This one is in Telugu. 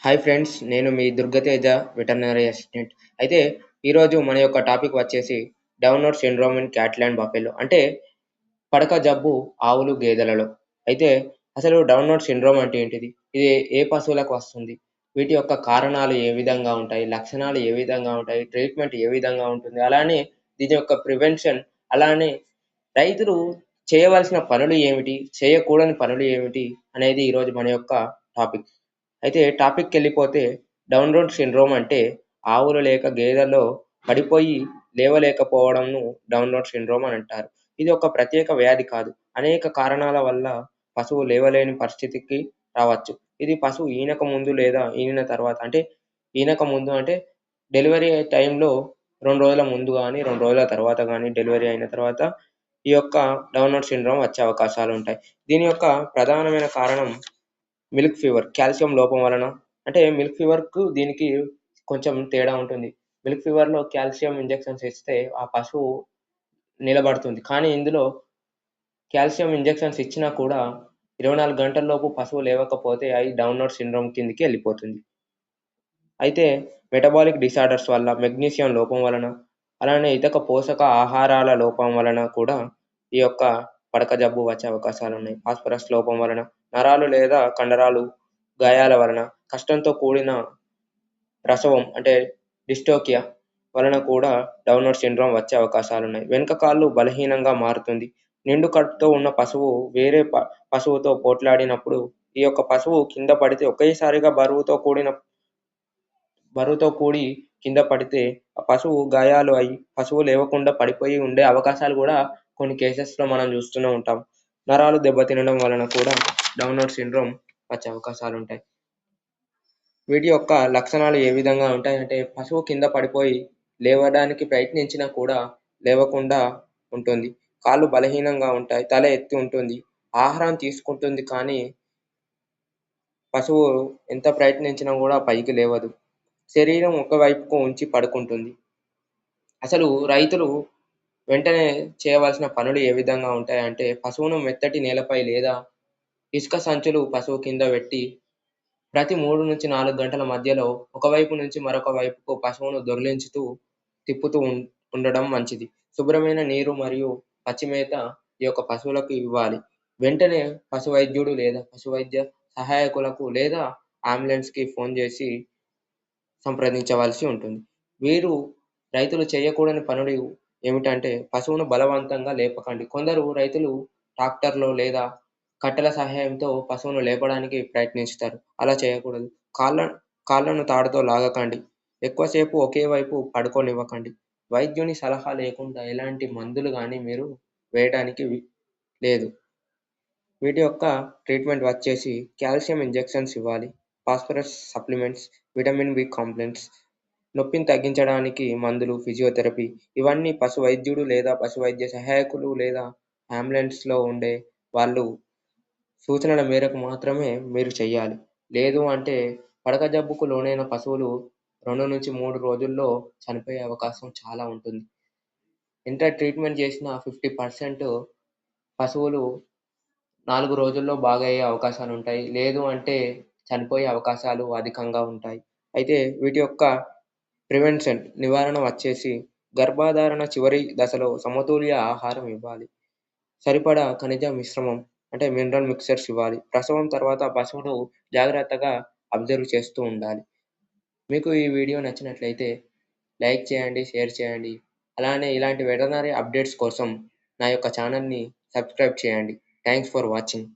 Hi friends. నేను మీ దుర్గతేజ వెటర్నరీ అసిస్టెంట్. అయితే ఈరోజు మన యొక్క టాపిక్ వచ్చేసి downer syndrome in cattle and buffalo. అంటే పడక జబ్బు ఆవులు, గేదెలలో. అయితే అసలు డౌన్‌వర్ సిండ్రోమ్ అంటే ఏంటిది? ఇది ఏ పశువులకు వస్తుంది? వీటి యొక్క కారణాలు ఏ విధంగా ఉంటాయి? లక్షణాలు ఏ విధంగా ఉంటాయి? ట్రీట్మెంట్ ఏ విధంగా ఉంటుంది? అలానే దీని యొక్క ప్రివెన్షన్, అలానే రైతులు చేయవలసిన పనులు ఏమిటి? చేయకూడని పనులు ఏమిటి? అనేది ఈరోజు మన యొక్క టాపిక్. అయితే టాపిక్‌కెళ్ళిపోతే డౌన్ రోడ్ సిండ్రోమ్ అంటే ఆవులు లేక గేదెల్లో పడిపోయి లేవలేకపోవడంను డౌన్ రోడ్ సిండ్రోమ్ అని అంటారు. ఇది ఒక ప్రత్యేక వ్యాధి కాదు. అనేక కారణాల వల్ల పశువు లేవలేని పరిస్థితికి రావచ్చు. ఇది పశువు ఈనక ముందు లేదా ఈనిన తర్వాత అంటే ఈనక ముందు అంటే డెలివరీ టైంలో 2 రోజుల ముందు గాని, 2 రోజుల తర్వాత గాని, డెలివరీ అయిన తర్వాత ఈ యొక్క డౌన్ రోడ్ సిండ్రోమ్ వచ్చే అవకాశాలుంటాయి. దీని యొక్క ప్రధానమైన కారణం మిల్క్ ఫీవర్, కాల్షియం లోపం వలన. అంటే మిల్క్ ఫీవర్‌కు దీనికి కొంచెం తేడా ఉంటుంది. మిల్క్ ఫీవర్‌లో కాల్షియం ఇంజెక్షన్స్ ఇస్తే ఆ పశువు నిలబడుతుంది. కానీ ఇందులో కాల్షియం ఇంజెక్షన్స్ ఇచ్చినా కూడా 24 గంటల్లోపు పశువు లేవకపోతే అది డౌన్ సిండ్రోమ్ కిందకి ఎళ్ళిపోతుంది. అయితే మెటబాలిక్ డిసార్డర్స్ వల్ల, మెగ్నీషియం లోపం వలన, అలానే ఇతక పోషక ఆహారాల లోపం వలన కూడా ఈ యొక్క పడక జబ్బు వచ్చే అవకాశాలున్నాయి. ఫాస్ఫరస్ లోపం వలన, నరాలు లేదా కండరాలు గాయాల వలన, కష్టంతో కూడిన ప్రసవం అంటే డిస్టోకియా వలన కూడా డౌన్ సిండ్రోమ్ వచ్చే అవకాశాలున్నాయి. వెనుక కాళ్ళు బలహీనంగా మారుతుంది. నిండు కడుపుతో ఉన్న పశువు వేరే పశువుతో పోట్లాడినప్పుడు ఈ యొక్క పశువు కింద పడితే ఒకేసారిగా బరువుతో కూడి కింద పడితే ఆ పశువు గాయాలు అయ్యి, పశువు లేవకుండా పడిపోయి ఉండే అవకాశాలు గూడా కొన్ని కేసెస్‌లో మనం జూస్తూనే ఉంటాం. నరాలు దెబ్బతినడం వలన కూడా డౌన్ సిండ్రోమ్ వచ్చే అవకాశాలుంటాయి. వీటి యొక్క లక్షణాలు ఏ విధంగా ఉంటాయంటే, పశువు కింద పడిపోయి లేవడానికి ప్రయత్నించినా కూడా లేవకుండా ఉంటుంది. కాళ్ళు బలహీనంగా ఉంటాయి. తల ఎత్తి ఉంటుంది. ఆహారం తీసుకుంటుంది కానీ, పశువు ఎంత ప్రయత్నించినా గూడా పైకి లేవదు. శరీరం ఒక వైపుకు ఉంచి పడుకుంటుంది. అసలు రైతులు వెంటనే చేయవలసిన పనులు ఏ విధంగా ఉంటాయంటే, పశువును మెత్తటి నేలపై లేదా ఇసుక సంచులు పశువు కింద పెట్టి ప్రతి 3-4 గంటల మధ్యలో ఒకవైపు నుంచి మరొక వైపుకు పశువును దొర్లించుతూ, తిప్పుతూ ఉండడం మంచిది. శుభ్రమైన నీరు మరియు పచ్చి మేత ఈ యొక్క పశువులకు ఇవ్వాలి. వెంటనే పశు వైద్యుడు లేదా పశు వైద్య సహాయకులకు లేదా అంబులెన్స్‌కి ఫోన్ చేసి సంప్రదించవలసి ఉంటుంది. వీరు రైతులు చేయకూడని పనులు ఏమిటంటే, పశువును బలవంతంగా లేపకండి. కొందరు రైతులు ట్రాక్టర్‌లో లేదా కట్టెల సహాయంతో పశువును లేపడానికి ప్రయత్నిస్తారు. అలా చేయకూడదు. కాళ్ళ కాళ్ళను తాడుతో లాగకండి. ఎక్కువసేపు ఒకే వైపు పడుకోనివ్వకండి. వైద్యుని సలహా లేకుండా ఎలాంటి మందులు గాని మీరు వేయడానికి లేదు. వీటి యొక్క ట్రీట్మెంట్ వచ్చేసి కాల్షియం ఇంజెక్షన్స్ ఇవ్వాలి. Phosphorus supplements, vitamin B complex, నొప్పిని తగ్గించడానికి మందులు, ఫిజియోథెరపీ ఇవన్నీ పశు వైద్యుడు లేదా పశు వైద్య సహాయకులు లేదా అంబులెన్స్‌లో ఉండే వాళ్ళు సూచనల మేరకు మాత్రమే మీరు చెయ్యాలి. లేదు అంటే పడక జబ్బుకు లోనైన పశువులు 2-3 రోజుల్లో చనిపోయే అవకాశం చాలా ఉంటుంది. ఎంత ట్రీట్మెంట్ చేసినా 50% పశువులు 4 రోజుల్లో బాగయ్యే అవకాశాలుంటాయి. లేదు అంటే చనిపోయే అవకాశాలు అధికంగా ఉంటాయి. అయితే వీటి యొక్క నివారణ వచ్చేసి గర్భధారణ చివరి దశలో సమతుల్య ఆహారం ఇవ్వాలి. సరిపడా ఖనిజ మిశ్రమం అంటే మినరల్ మిక్చర్స్ ఇవ్వాలి. ప్రసవం తర్వాత పశువును జాగ్రత్తగా అబ్జర్వ్ చేస్తూ ఉండాలి. మీకు ఈ వీడియో నచ్చినట్లయితే లైక్ చేయండి, షేర్ చేయండి. అలానే ఇలాంటి వెటర్నరీ అప్డేట్స్ కోసం నా యొక్క ఛానెల్‌ని సబ్స్క్రైబ్ చేయండి. Thanks for watching.